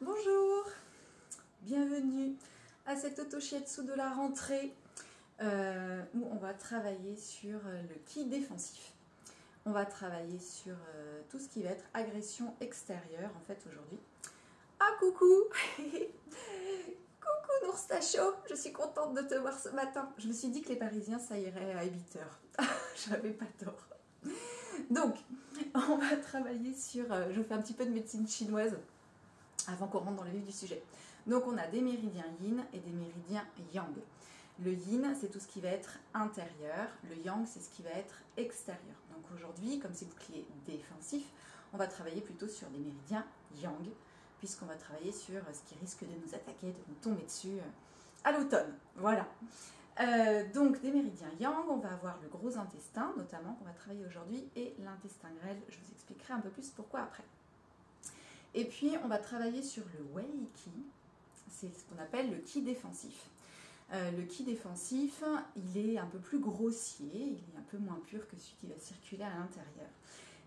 Bonjour, bienvenue à cette auto-shiatsu de la rentrée où on va travailler sur le ki défensif. On va travailler sur tout ce qui va être agression extérieure en fait aujourd'hui. Ah coucou Coucou Nourstacho, je suis contente de te voir ce matin. Je me suis dit que les Parisiens ça irait à 8h. J'avais pas tort. Donc, on va travailler sur... je fais un petit peu de médecine chinoise avant qu'on rentre dans le vif du sujet. Donc on a des méridiens yin et des méridiens yang. Le yin, c'est tout ce qui va être intérieur. Le yang, c'est ce qui va être extérieur. Donc aujourd'hui, comme c'est bouclier défensif, on va travailler plutôt sur des méridiens yang, puisqu'on va travailler sur ce qui risque de nous attaquer, de nous tomber dessus à l'automne. Voilà. Donc des méridiens yang, on va avoir le gros intestin, notamment, qu'on va travailler aujourd'hui, et l'intestin grêle. Je vous expliquerai un peu plus pourquoi après. Et puis, on va travailler sur le wei qi, c'est ce qu'on appelle le ki défensif. Le ki défensif, il est un peu plus grossier, il est un peu moins pur que celui qui va circuler à l'intérieur.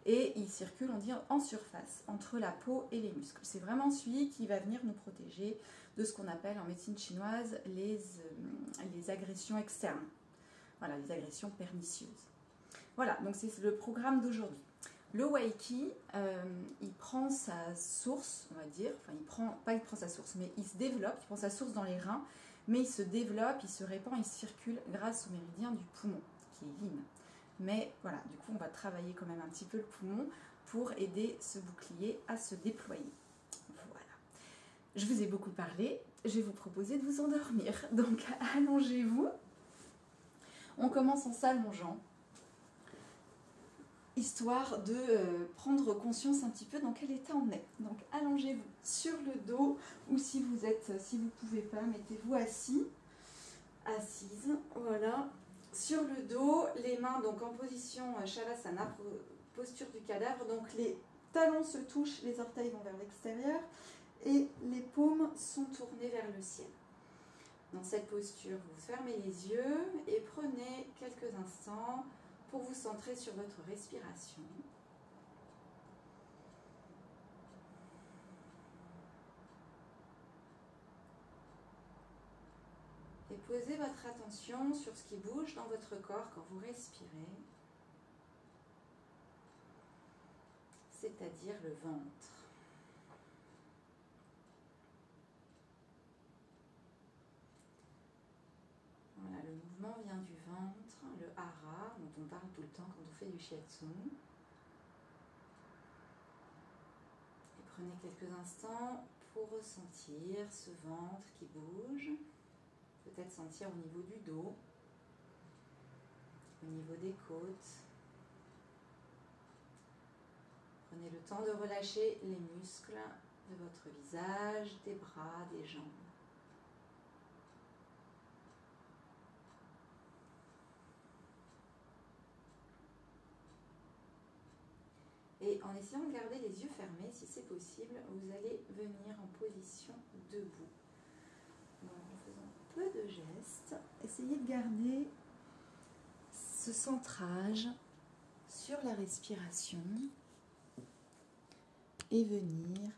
Et il circule, on dit, en surface, entre la peau et les muscles. C'est vraiment celui qui va venir nous protéger de ce qu'on appelle en médecine chinoise les agressions externes. Voilà, les agressions pernicieuses. Voilà, donc c'est le programme d'aujourd'hui. Le wei qi, il prend sa source, on va dire, enfin il prend sa source, mais il se développe, il prend sa source dans les reins, mais il se développe, il se répand, il circule grâce au méridien du poumon, qui est yin. Mais voilà, du coup on va travailler quand même un petit peu le poumon pour aider ce bouclier à se déployer. Voilà. Je vous ai beaucoup parlé, je vais vous proposer de vous endormir, donc allongez-vous. On commence en s'allongeant, histoire de prendre conscience un petit peu dans quel état on est. Donc allongez-vous sur le dos, ou si vous ne pouvez pas, mettez-vous assis, assise, voilà, sur le dos, les mains donc en position Shavasana, posture du cadavre, donc les talons se touchent, les orteils vont vers l'extérieur, et les paumes sont tournées vers le ciel. Dans cette posture, vous fermez les yeux et prenez quelques instants pour vous centrer sur votre respiration. Et posez votre attention sur ce qui bouge dans votre corps quand vous respirez, c'est-à-dire le ventre. Voilà, le mouvement vient du ventre, le hara, dont on parle tout le temps quand on fait du shiatsu. Et prenez quelques instants pour ressentir ce ventre qui bouge. Peut-être sentir au niveau du dos, au niveau des côtes. Prenez le temps de relâcher les muscles de votre visage, des bras, des jambes. Et en essayant de garder les yeux fermés, si c'est possible, vous allez venir en position debout. Donc, en faisant peu de gestes, essayez de garder ce centrage sur la respiration et venir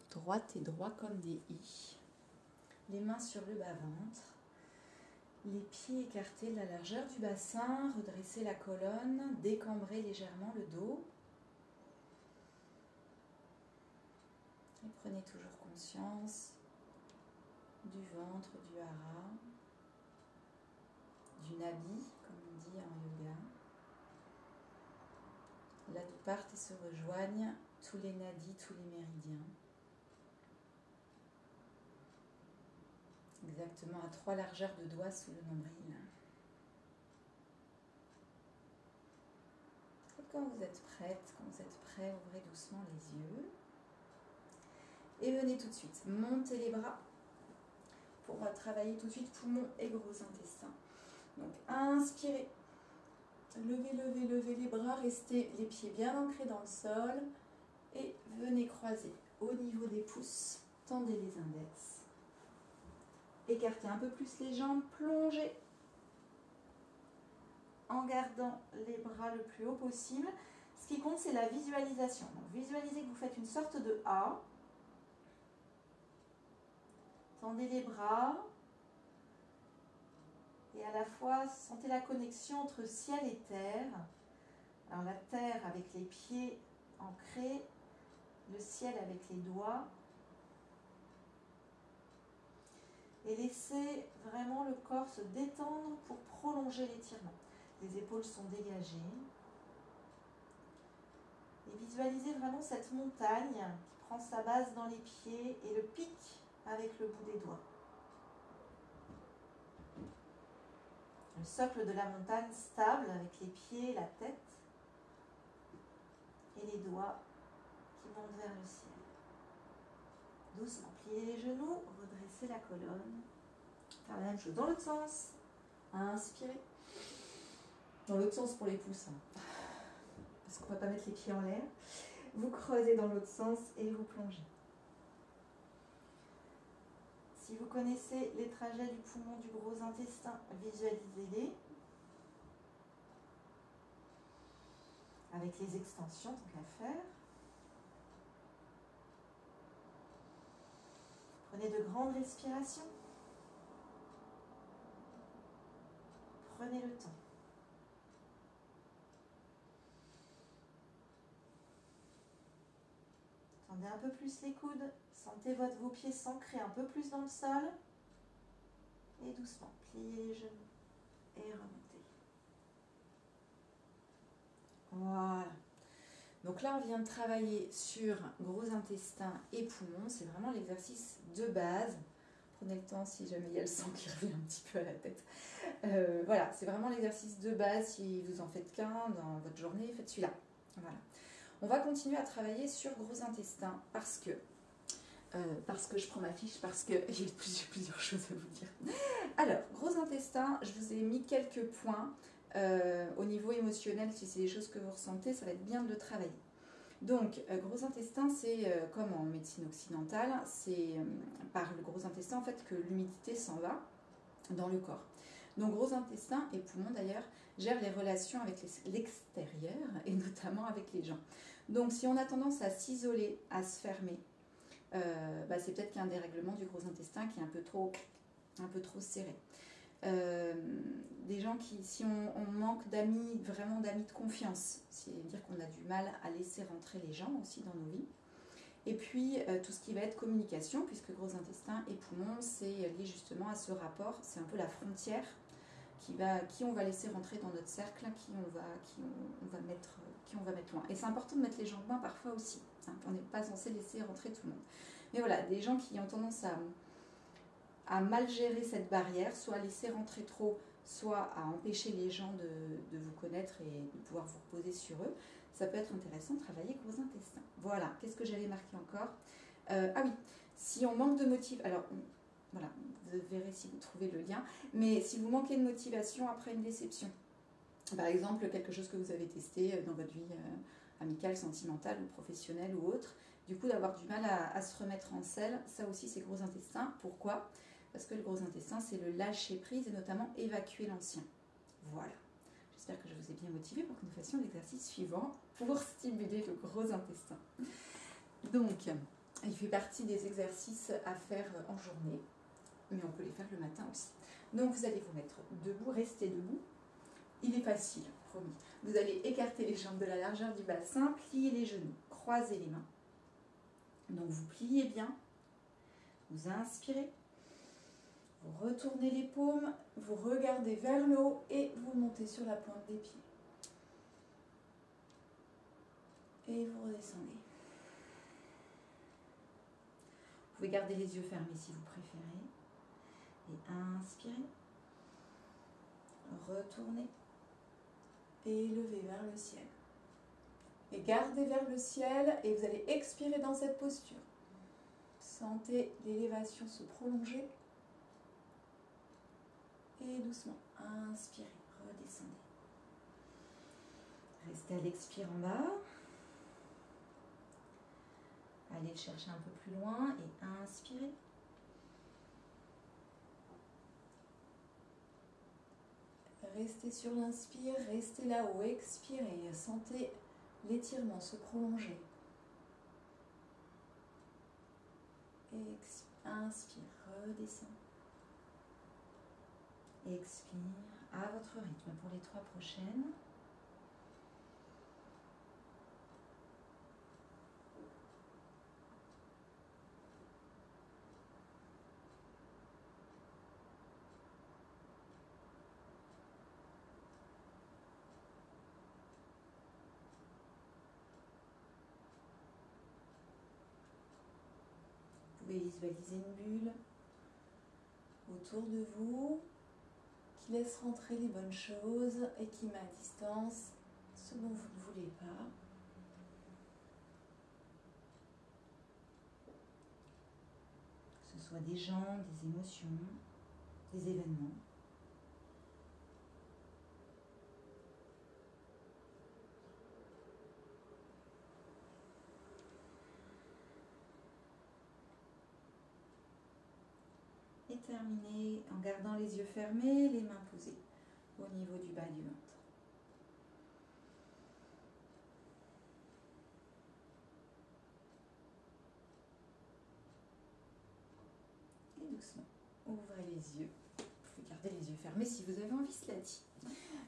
droit et droit comme des i. Les mains sur le bas-ventre, les pieds écartés de la largeur du bassin, redressez la colonne, décambrez légèrement le dos. Et prenez toujours conscience du ventre, du hara, du nabi, comme on dit en yoga. Là d'où partent et se rejoignent tous les nadis, tous les méridiens. Exactement à 3 largeurs de doigts sous le nombril. Et quand vous êtes prête, quand vous êtes prêt, ouvrez doucement les yeux. Et venez tout de suite, montez les bras pour travailler tout de suite poumon et gros intestin. Donc inspirez, levez, levez, levez les bras, restez les pieds bien ancrés dans le sol et venez croiser au niveau des pouces, tendez les index. Écartez un peu plus les jambes, plongez en gardant les bras le plus haut possible. Ce qui compte, c'est la visualisation. Donc visualisez que vous faites une sorte de A. Tendez les bras. Et à la fois, sentez la connexion entre ciel et terre. Alors la terre avec les pieds ancrés, le ciel avec les doigts. Et laissez vraiment le corps se détendre pour prolonger l'étirement. Les épaules sont dégagées. Et visualisez vraiment cette montagne qui prend sa base dans les pieds et le pic avec le bout des doigts. Le socle de la montagne stable avec les pieds, la tête et les doigts qui montent vers le ciel. Doucement, pliez les genoux, redressez la colonne. Faire la même chose dans l'autre sens. Inspirez. Dans l'autre sens pour les pouces. Parce qu'on ne va pas mettre les pieds en l'air. Vous creusez dans l'autre sens et vous plongez. Si vous connaissez les trajets du poumon du gros intestin, visualisez-les. Avec les extensions, tant qu'à faire. Prenez de grandes respirations. Prenez le temps. Tendez un peu plus les coudes. Sentez vos pieds s'ancrer un peu plus dans le sol. Et doucement, pliez les genoux et remontez. Voilà. Donc là, on vient de travailler sur gros intestin et poumon. C'est vraiment l'exercice de base. Prenez le temps si jamais il y a le sang qui revient un petit peu à la tête. Voilà, c'est vraiment l'exercice de base. Si vous en faites qu'un dans votre journée, faites celui-là. Voilà. On va continuer à travailler sur gros intestin parce que je prends ma fiche, parce qu'il y a plusieurs choses à vous dire. Alors, gros intestin, je vous ai mis quelques points. Au niveau émotionnel, si c'est des choses que vous ressentez, ça va être bien de le travailler. Donc, gros intestin, c'est comme en médecine occidentale, c'est par le gros intestin en fait que l'humidité s'en va dans le corps. Donc, gros intestin et poumon d'ailleurs gèrent les relations avec l'extérieur et notamment avec les gens. Donc, si on a tendance à s'isoler, à se fermer, c'est peut-être qu'il y a un dérèglement du gros intestin qui est un peu trop serré. Des gens qui, si on manque d'amis, vraiment d'amis de confiance, c'est-à-dire qu'on a du mal à laisser rentrer les gens aussi dans nos vies. Et puis tout ce qui va être communication, puisque gros intestin et poumon, c'est lié justement à ce rapport, c'est un peu la frontière qui on va laisser rentrer dans notre cercle, qui on va mettre loin. Et c'est important de mettre les gens loin parfois aussi, hein, on n'est pas censé laisser rentrer tout le monde. Mais voilà, des gens qui ont tendance à mal gérer cette barrière, soit à laisser rentrer trop, soit à empêcher les gens de vous connaître et de pouvoir vous reposer sur eux, ça peut être intéressant de travailler gros intestin. Voilà, qu'est-ce que j'avais marqué encore? Ah oui, si on manque de motivation, alors voilà, vous verrez si vous trouvez le lien, mais si vous manquez de motivation après une déception, par exemple quelque chose que vous avez testé dans votre vie amicale, sentimentale ou professionnelle ou autre, du coup d'avoir du mal à se remettre en selle, ça aussi c'est gros intestin. Pourquoi? Parce que le gros intestin, c'est le lâcher prise et notamment évacuer l'ancien. Voilà. J'espère que je vous ai bien motivé pour que nous fassions l'exercice suivant pour stimuler le gros intestin. Donc, il fait partie des exercices à faire en journée, mais on peut les faire le matin aussi. Donc, vous allez vous mettre debout, restez debout. Il est facile, promis. Vous allez écarter les jambes de la largeur du bassin, plier les genoux, croiser les mains. Donc, vous pliez bien, vous inspirez. Vous retournez les paumes, vous regardez vers le haut et vous montez sur la pointe des pieds. Et vous redescendez. Vous pouvez garder les yeux fermés si vous préférez. Et inspirez. Retournez. Et levez vers le ciel. Et gardez vers le ciel et vous allez expirer dans cette posture. Sentez l'élévation se prolonger. Et doucement, inspirez, redescendez. Restez à l'expire en bas. Allez le chercher un peu plus loin et inspirez. Restez sur l'inspire, restez là-haut, expirez. Sentez l'étirement se prolonger. Et expirez. Inspire, redescends. Expire à votre rythme pour les 3 prochaines. Vous pouvez visualiser une bulle autour de vous qui laisse rentrer les bonnes choses et qui met à distance ce dont vous ne voulez pas. Que ce soit des gens, des émotions, des événements. Et terminez en gardant les yeux fermés, les mains posées au niveau du bas du ventre. Et doucement, ouvrez les yeux. Vous pouvez garder les yeux fermés si vous avez envie, cela dit.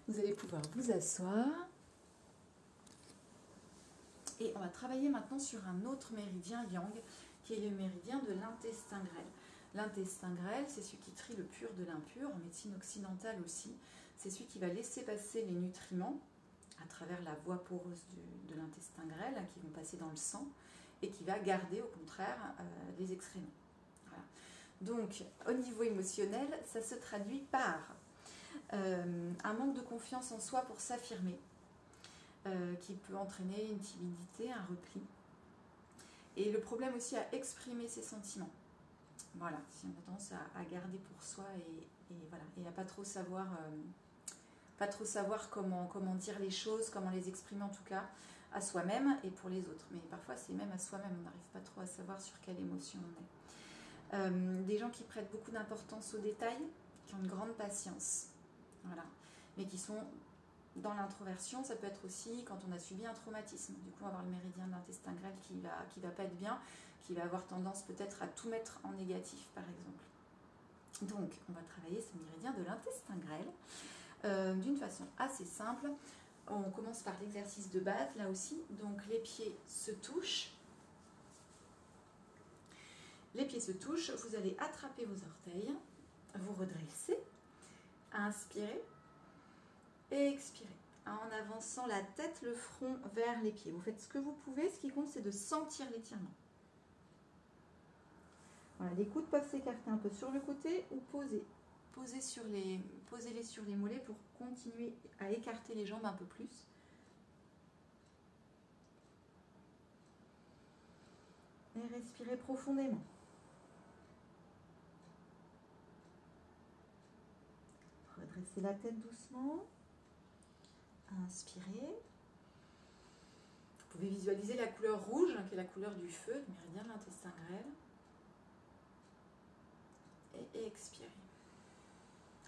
Vous allez pouvoir vous asseoir. Et on va travailler maintenant sur un autre méridien yang, qui est le méridien de l'intestin grêle. L'intestin grêle, c'est celui qui trie le pur de l'impur, en médecine occidentale aussi. C'est celui qui va laisser passer les nutriments à travers la voie poreuse de l'intestin grêle, qui vont passer dans le sang, et qui va garder au contraire les excréments. Voilà. Donc, au niveau émotionnel, ça se traduit par un manque de confiance en soi pour s'affirmer, qui peut entraîner une timidité, un repli. Et le problème aussi à exprimer ses sentiments. Voilà, si on a tendance à garder pour soi et voilà, et à pas trop savoir comment dire les choses, comment les exprimer en tout cas à soi-même et pour les autres. Mais parfois c'est même à soi-même, on n'arrive pas trop à savoir sur quelle émotion on est. Des gens qui prêtent beaucoup d'importance aux détails, qui ont une grande patience, voilà, mais qui sont dans l'introversion. Ça peut être aussi quand on a subi un traumatisme. Du coup, on va avoir le méridien de l'intestin grêle qui va pas être bien, qui va avoir tendance peut-être à tout mettre en négatif, par exemple. Donc, on va travailler ce méridien de l'intestin grêle d'une façon assez simple. On commence par l'exercice de base, là aussi. Donc, les pieds se touchent. Les pieds se touchent. Vous allez attraper vos orteils, vous redressez, inspirez et expirez. En avançant la tête, le front vers les pieds. Vous faites ce que vous pouvez. Ce qui compte, c'est de sentir l'étirement. Voilà, les coudes peuvent s'écarter un peu sur le côté ou poser. Posez-les sur les mollets pour continuer à écarter les jambes un peu plus. Et respirez profondément. Redressez la tête doucement. Inspirez. Vous pouvez visualiser la couleur rouge, qui est la couleur du feu, du méridien de l'intestin grêle. Et expirez.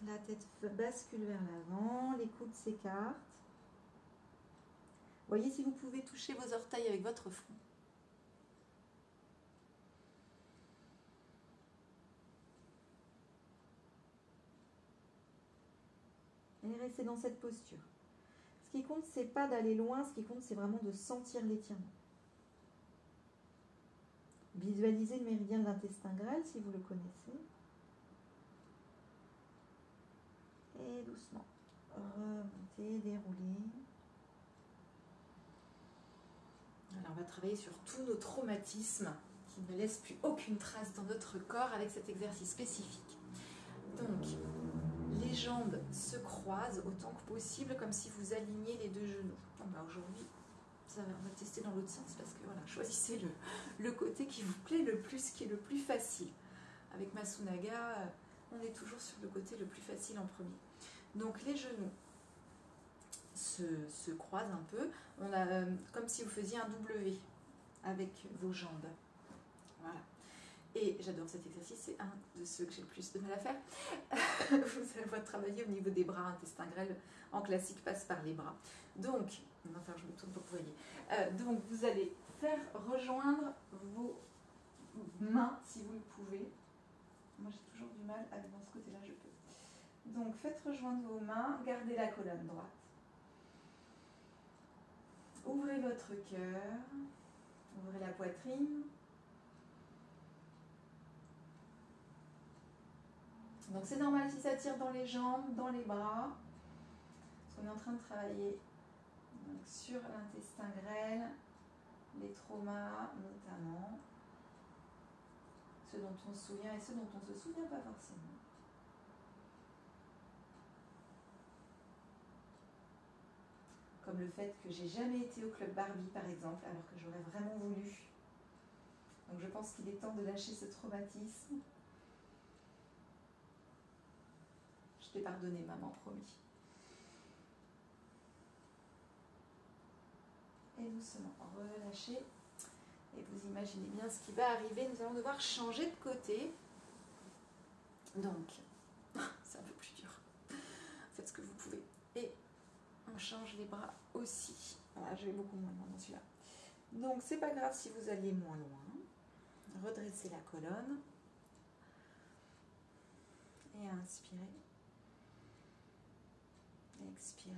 La tête bascule vers l'avant, les coudes s'écartent. Voyez si vous pouvez toucher vos orteils avec votre front. Et restez dans cette posture. Ce qui compte, c'est pas d'aller loin, ce qui compte, c'est vraiment de sentir l'étirement. Visualisez le méridien de l'intestin grêle si vous le connaissez. Et doucement, remontez, déroulez. Alors, on va travailler sur tous nos traumatismes qui ne laissent plus aucune trace dans notre corps avec cet exercice spécifique. Donc, les jambes se croisent autant que possible, comme si vous aligniez les deux genoux. Bon, bah aujourd'hui, on va tester dans l'autre sens parce que voilà, choisissez le côté qui vous plaît le plus, qui est le plus facile. Avec Masunaga, on est toujours sur le côté le plus facile en premier. Donc les genoux se croisent un peu. On a comme si vous faisiez un W avec vos jambes. Voilà. Et j'adore cet exercice, c'est un de ceux que j'ai le plus de mal à faire. Vous allez travailler au niveau des bras, intestin grêle en classique passe par les bras. Donc, enfin je me tourne pour que vous voyez. Donc vous allez faire rejoindre vos mains si vous le pouvez. Moi j'ai toujours du mal à aller dans ce côté-là, je peux. Donc faites rejoindre vos mains, gardez la colonne droite. Ouvrez votre cœur, ouvrez la poitrine. Donc c'est normal si ça tire dans les jambes, dans les bras. Parce qu'on est en train de travailler donc, sur l'intestin grêle, les traumas notamment, ceux dont on se souvient et ceux dont on ne se souvient pas forcément. Comme le fait que j'ai jamais été au club Barbie par exemple, alors que j'aurais vraiment voulu. Donc je pense qu'il est temps de lâcher ce traumatisme. Je t'ai pardonné, maman, promis. Et doucement, relâchez. Et vous imaginez bien ce qui va arriver. Nous allons devoir changer de côté. Donc, c'est un peu plus dur. Faites ce que vous pouvez. Et on change les bras aussi. Voilà, je vais beaucoup moins loin dans celui-là. Donc, c'est pas grave si vous alliez moins loin. Redressez la colonne. Et inspirez. Expirez.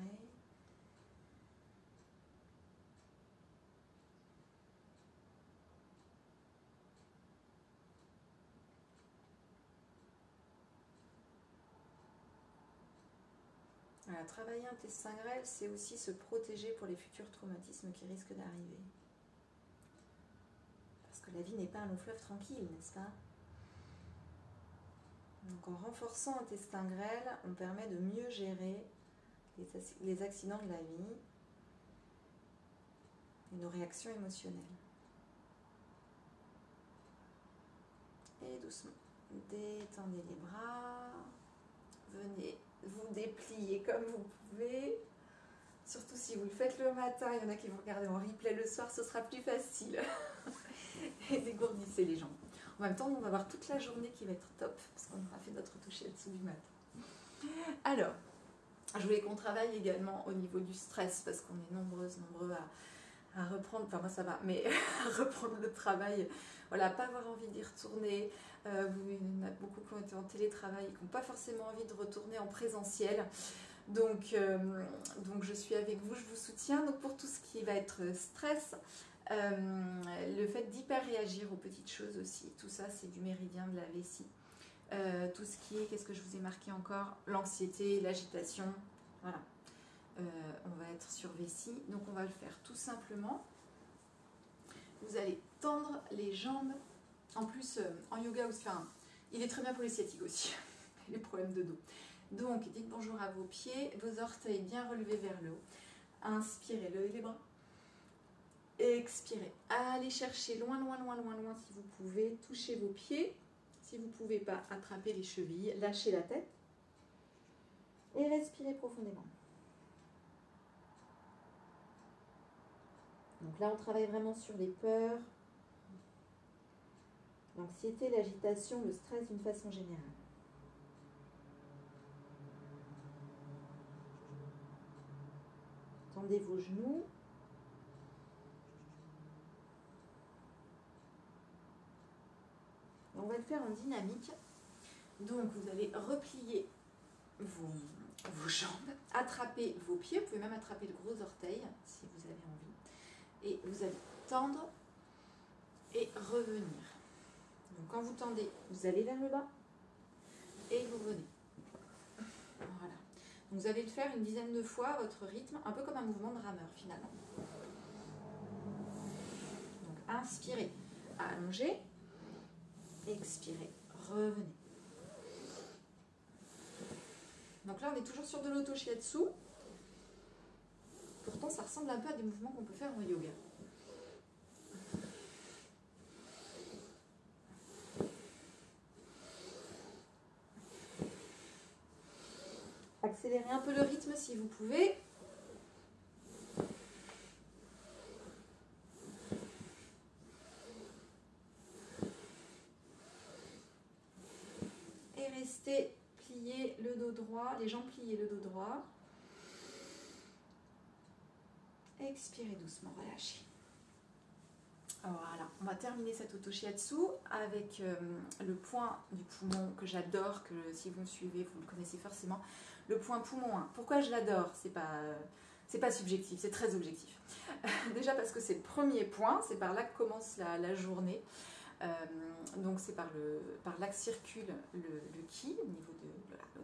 Voilà, travailler intestin grêle, c'est aussi se protéger pour les futurs traumatismes qui risquent d'arriver. Parce que la vie n'est pas un long fleuve tranquille, n'est-ce pas? Donc en renforçant intestin grêle, on permet de mieux gérer les accidents de la vie et nos réactions émotionnelles. Et doucement, détendez les bras, venez vous déplier comme vous pouvez. Surtout si vous le faites le matin, il y en a qui vont regarder en replay le soir, ce sera plus facile. Et dégourdissez les jambes. En même temps, on va avoir toute la journée qui va être top, parce qu'on aura fait notre toucher dessous du matin. Alors, je voulais qu'on travaille également au niveau du stress, parce qu'on est nombreux à reprendre, enfin moi ça va, mais à reprendre le travail, voilà, pas avoir envie d'y retourner. Il y en a beaucoup qui ont été en télétravail et qui n'ont pas forcément envie de retourner en présentiel. Donc je suis avec vous, je vous soutiens. Donc pour tout ce qui va être stress, le fait d'hyper réagir aux petites choses aussi, tout ça c'est du méridien de la vessie. Tout ce qui est, qu'est-ce que je vous ai marqué encore, l'anxiété, l'agitation, voilà. On va être sur vessie, donc on va le faire tout simplement. Vous allez tendre les jambes. En plus, en yoga, enfin, il est très bien pour les sciatiques aussi, les problèmes de dos. Donc, dites bonjour à vos pieds, vos orteils bien relevés vers le haut. Inspirez, levez les bras. Expirez. Allez chercher loin, loin, loin, loin, loin si vous pouvez. Touchez vos pieds. Si vous ne pouvez pas, attrapez les chevilles. Lâchez la tête. Et respirez profondément. Donc là, on travaille vraiment sur les peurs, l'anxiété, l'agitation, le stress d'une façon générale. Tendez vos genoux. On va le faire en dynamique. Donc, vous allez replier vos jambes, attraper vos pieds. Vous pouvez même attraper le gros orteil si vous avez envie. Et vous allez tendre et revenir. Donc, quand vous tendez, vous allez vers le bas et vous revenez. Voilà. Donc, vous allez le faire une dizaine de fois à votre rythme, un peu comme un mouvement de rameur finalement. Donc, inspirez, allongez, expirez, revenez. Donc là, on est toujours sur de l'auto-shiatsu. Pourtant, ça ressemble un peu à des mouvements qu'on peut faire en yoga. Accélérez un peu le rythme si vous pouvez. Et restez plié le dos droit, les jambes pliées, le dos droit. Expirez doucement, relâchez. Voilà, on va terminer cette Oto Shiatsu avec le point du poumon que j'adore, que si vous me suivez, vous le connaissez forcément, le point poumon 1. Pourquoi je l'adore? C'est pas subjectif, c'est très objectif. Déjà parce que c'est le premier point, c'est par là que commence la journée. Donc c'est par là que circule le ki au niveau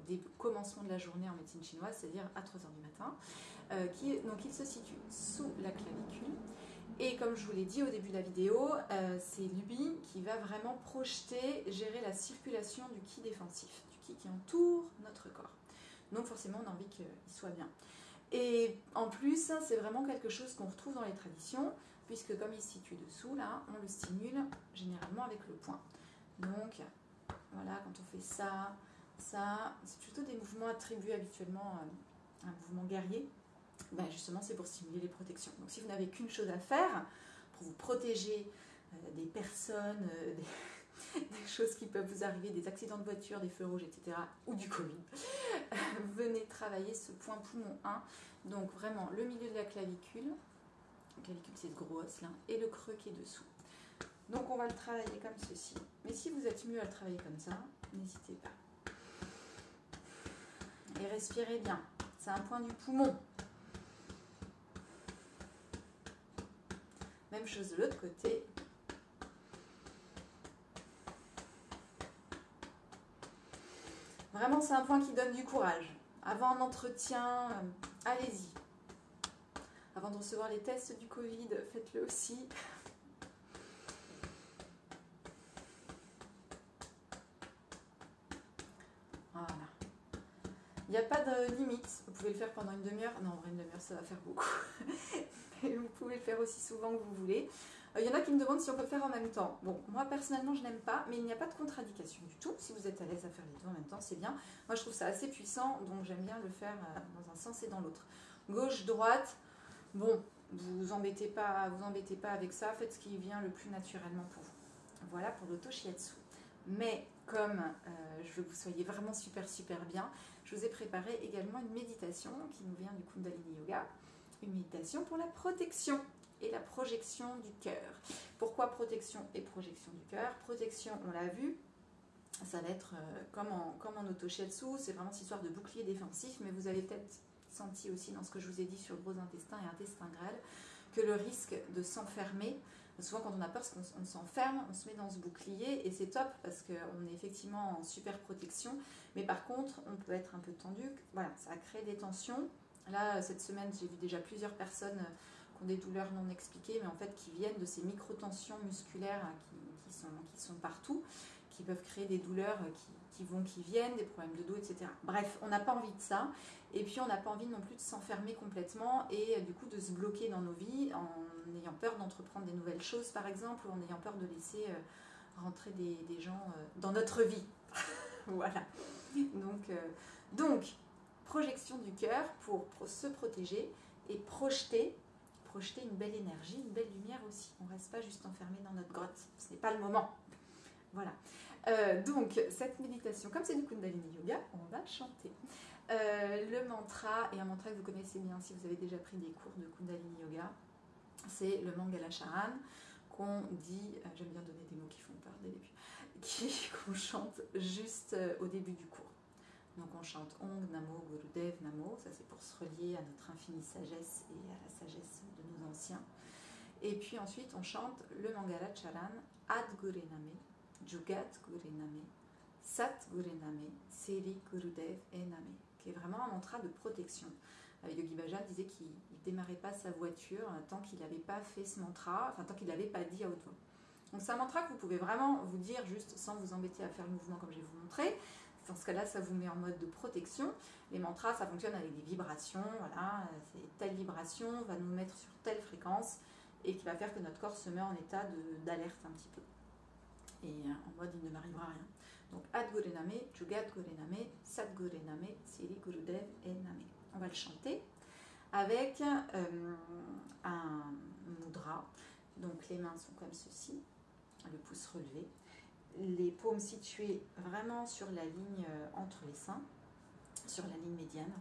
du commencement de la journée en médecine chinoise, c'est-à-dire à 3 h du matin. Donc il se situe sous la clavicule. Et comme je vous l'ai dit au début de la vidéo, c'est lui qui va vraiment projeter, gérer la circulation du ki défensif, du ki qui entoure notre corps. Donc forcément, on a envie qu'il soit bien. Et en plus, c'est vraiment quelque chose qu'on retrouve dans les traditions, puisque comme il se situe dessous, là, on le stimule généralement avec le poing. Donc, voilà, quand on fait ça, c'est plutôt des mouvements attribués habituellement à un mouvement guerrier. Ben justement, c'est pour stimuler les protections. Donc, si vous n'avez qu'une chose à faire pour vous protéger des personnes, des choses qui peuvent vous arriver, des accidents de voiture, des feux rouges, etc., ou du Covid, venez travailler ce point poumon 1. Donc, vraiment, le milieu de la clavicule. La clavicule, c'est ce gros os là, et le creux qui est dessous. Donc, on va le travailler comme ceci. Mais si vous êtes mieux à le travailler comme ça, n'hésitez pas. Et respirez bien. C'est un point du poumon. Même chose de l'autre côté. Vraiment, c'est un point qui donne du courage. Avant un entretien, allez-y. Avant de recevoir les tests du Covid, faites-le aussi. Voilà. Il n'y a pas de limite. Vous pouvez le faire pendant une demi-heure. Non, en vrai, une demi-heure, ça va faire beaucoup. Mais vous pouvez le faire aussi souvent que vous voulez. Il y en a qui me demandent si on peut le faire en même temps. Bon, moi personnellement je n'aime pas, mais il n'y a pas de contre-indication du tout. Si vous êtes à l'aise à faire les deux en même temps, c'est bien. Moi je trouve ça assez puissant, donc j'aime bien le faire dans un sens et dans l'autre. Gauche, droite, bon, vous embêtez pas avec ça, faites ce qui vient le plus naturellement pour vous. Voilà pour l'Oto Shiatsu. Mais comme je veux que vous soyez vraiment super bien, je vous ai préparé également une méditation qui nous vient du Kundalini Yoga, une méditation pour la protection et la projection du cœur. Pourquoi protection et projection du cœur? Protection, on l'a vu, ça va être comme en Oto Shiatsu, c'est vraiment cette histoire de bouclier défensif, mais vous avez peut-être senti aussi dans ce que je vous ai dit sur le gros intestin et intestin grêle, que le risque de s'enfermer, souvent quand on a peur, parce qu'on s'enferme, on se met dans ce bouclier, et c'est top, parce qu'on est effectivement en super protection, mais par contre, on peut être un peu tendu, voilà, ça crée des tensions. Là, cette semaine, j'ai vu déjà plusieurs personnes qui ont des douleurs non expliquées, mais en fait qui viennent de ces micro-tensions musculaires qui sont partout, qui peuvent créer des douleurs qui viennent, des problèmes de dos, etc. Bref, on n'a pas envie de ça, et puis on n'a pas envie non plus de s'enfermer complètement, et du coup de se bloquer dans nos vies, en ayant peur d'entreprendre des nouvelles choses par exemple, ou en ayant peur de laisser rentrer des gens dans notre vie. Voilà. Donc, projection du cœur pour se protéger et projeter une belle énergie, une belle lumière aussi. On ne reste pas juste enfermé dans notre grotte, ce n'est pas le moment. Voilà. Donc, cette méditation, comme c'est du Kundalini Yoga, on va chanter. Le mantra, et un mantra que vous connaissez bien si vous avez déjà pris des cours de Kundalini Yoga, c'est le Mangala Charan, qu'on dit, j'aime bien donner des mots qui font peur dès le début, qu'on chante juste au début du cours. Donc on chante Ong Namo Gurudev Namo, ça c'est pour se relier à notre infinie sagesse et à la sagesse de nos anciens. Et puis ensuite on chante le Mangala Charan Ad Gure Name, Jugat Gure Name, Sat Gure Name, Seri Gurudev e Name, qui est vraiment un mantra de protection. Yogi Bhajan disait qu'il ne démarrait pas sa voiture tant qu'il n'avait pas fait ce mantra, enfin tant qu'il ne l'avait pas dit à haute voix. Donc c'est un mantra que vous pouvez vraiment vous dire juste sans vous embêter à faire le mouvement comme je vais vous montrer. Dans ce cas-là, ça vous met en mode de protection. Les mantras, ça fonctionne avec des vibrations. Voilà, telle vibration va nous mettre sur telle fréquence et qui va faire que notre corps se met en état d'alerte un petit peu. Et en mode, il ne m'arrivera rien. Donc, Ad Gure Name, Jugat Gure Name, Sat Gure Name, Siri Gurudev e Name. On va le chanter avec un mudra. Donc, les mains sont comme ceci, le pouce relevé. Les paumes situées vraiment sur la ligne entre les seins, sur la ligne médiane,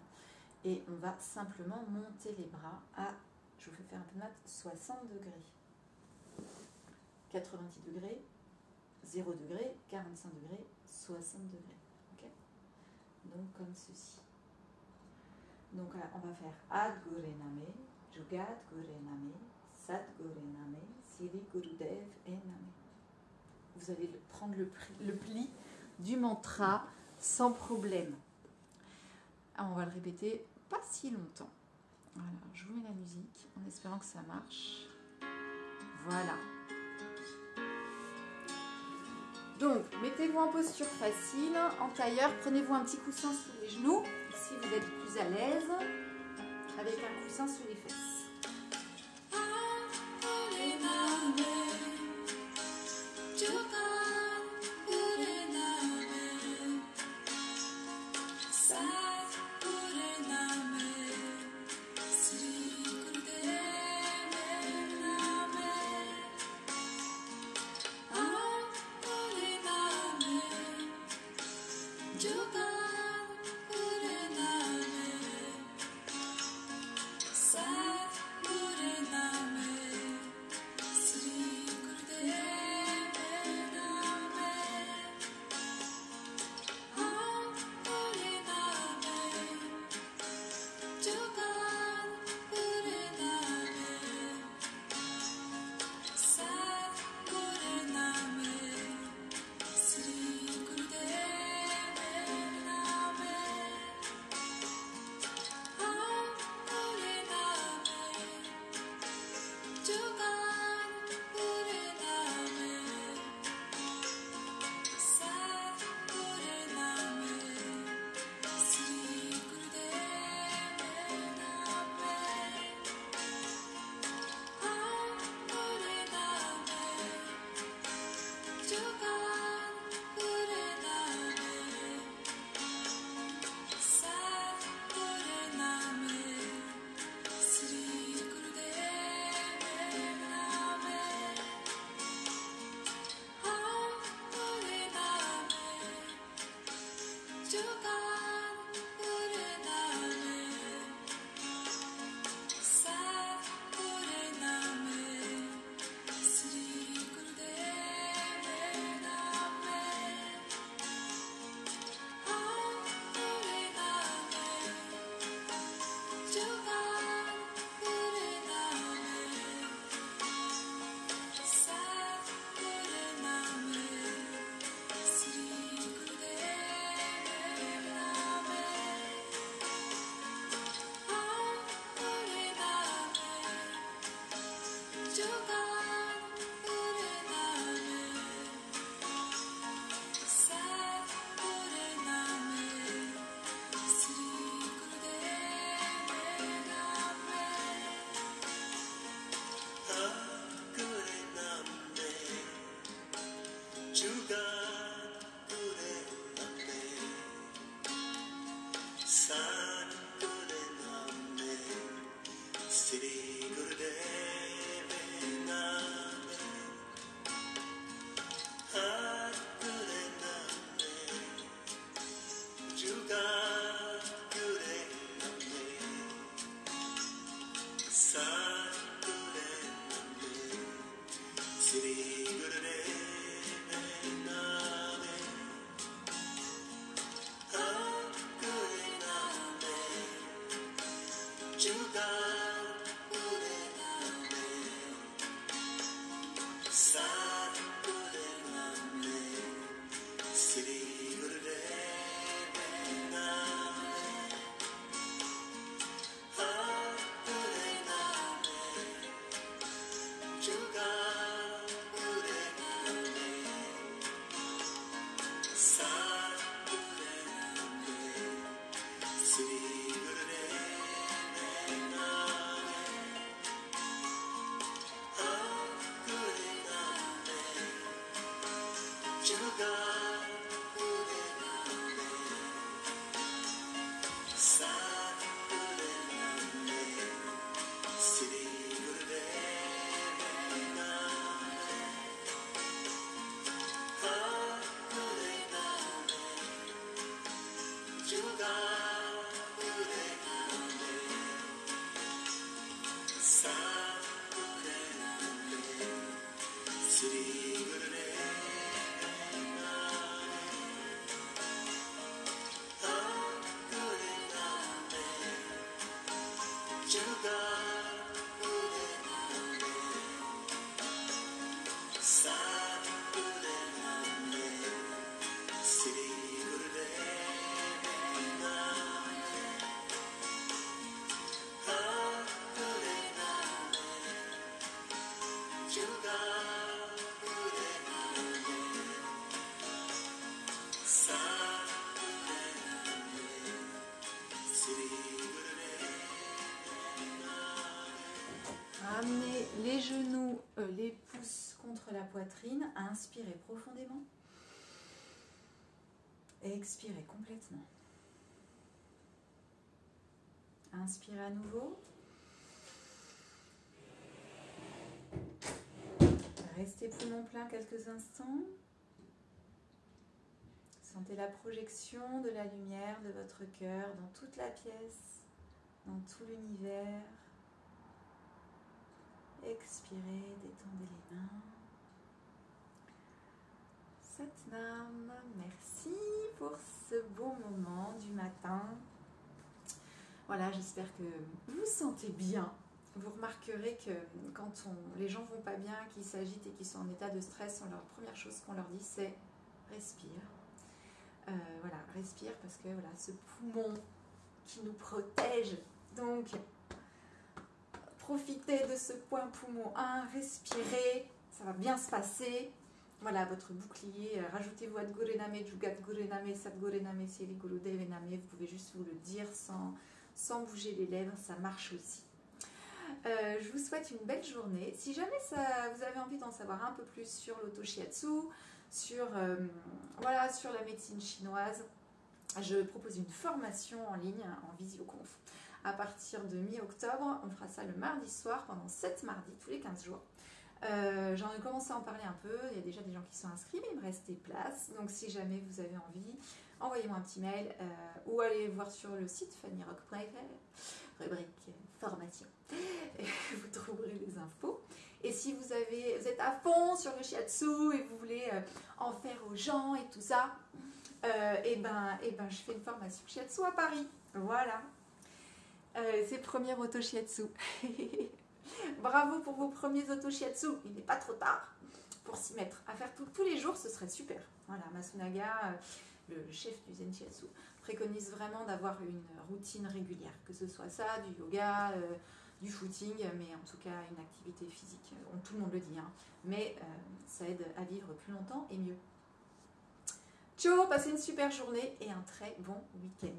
et on va simplement monter les bras à, je vous fais faire un peu de maths, 60 degrés. 90 degrés, 0 degré, 45 degrés, 60 degrés. Okay, donc comme ceci. Donc là, on va faire Ad Gurename, Jugat Gurename, Sat Gurename, Siri Gurudev Ename. Vous allez prendre le pli du mantra sans problème. Alors, on va le répéter pas si longtemps. Voilà, je vous mets la musique en espérant que ça marche. Voilà. Donc, mettez-vous en posture facile, en tailleur. Prenez-vous un petit coussin sous les genoux, si vous êtes plus à l'aise, avec un coussin sous les fesses. City Inspirez profondément. Expirez complètement. Inspirez à nouveau. Restez poumon plein quelques instants. Sentez la projection de la lumière de votre cœur dans toute la pièce, dans tout l'univers. Expirez, détendez les mains. Satnam, merci pour ce beau moment du matin. Voilà, j'espère que vous vous sentez bien. Vous remarquerez que quand les gens vont pas bien, qu'ils s'agitent et qu'ils sont en état de stress, la première chose qu'on leur dit c'est respire. Voilà, respire parce que voilà, ce poumon qui nous protège. Donc, profitez de ce point poumon 1, respirez, ça va bien se passer. Voilà, votre bouclier, rajoutez-vous Adgurename, Jugat Gurename, Sadgurename, Siri Gurudevename. Vous pouvez juste vous le dire sans bouger les lèvres, ça marche aussi. Je vous souhaite une belle journée. Si jamais vous avez envie d'en savoir un peu plus sur l'auto-shiatsu, sur la médecine chinoise, je propose une formation en ligne, en visioconf, à partir de mi-octobre. On fera ça le mardi soir, pendant 7 mardis, tous les 15 jours. J'en ai commencé à en parler un peu, il y a déjà des gens qui sont inscrits, mais il me reste des places. Donc si jamais vous avez envie, envoyez-moi un petit mail ou allez voir sur le site fannyrock.fr, rubrique formation. Et vous trouverez les infos. Et si vous êtes à fond sur le shiatsu et vous voulez en faire aux gens et tout ça, je fais une formation shiatsu à Paris. Voilà. C'est le premier auto-shiatsu. Bravo pour vos premiers auto-shiatsu. Il n'est pas trop tard pour s'y mettre. À faire tous les jours, ce serait super. Voilà, Masunaga, le chef du Zen Shiatsu, préconise vraiment d'avoir une routine régulière. Que ce soit ça, du yoga, du footing, mais en tout cas une activité physique. Tout le monde le dit, hein. Mais ça aide à vivre plus longtemps et mieux. Ciao, passez une super journée et un très bon week-end.